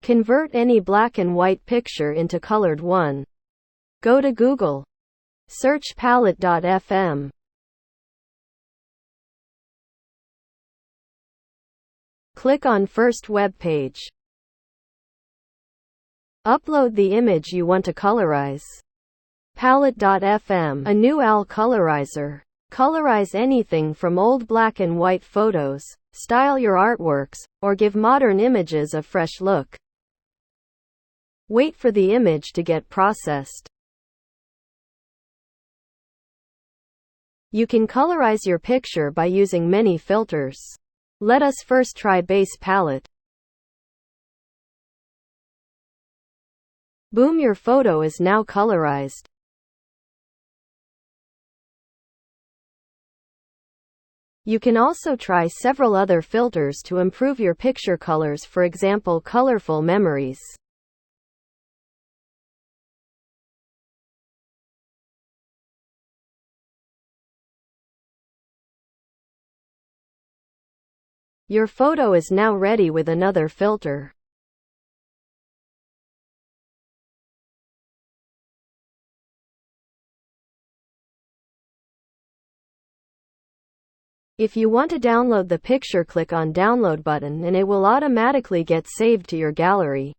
Convert any black and white picture into colored one. Go to Google. Search palette.fm. Click on first web page. Upload the image you want to colorize. Palette.fm, a new AL colorizer. Colorize anything from old black and white photos, style your artworks, or give modern images a fresh look. Wait for the image to get processed. You can colorize your picture by using many filters. Let us first try Base Palette. Boom, your photo is now colorized. You can also try several other filters to improve your picture colors, for example, colorful memories. Your photo is now ready with another filter. If you want to download the picture, click on Download button and it will automatically get saved to your gallery.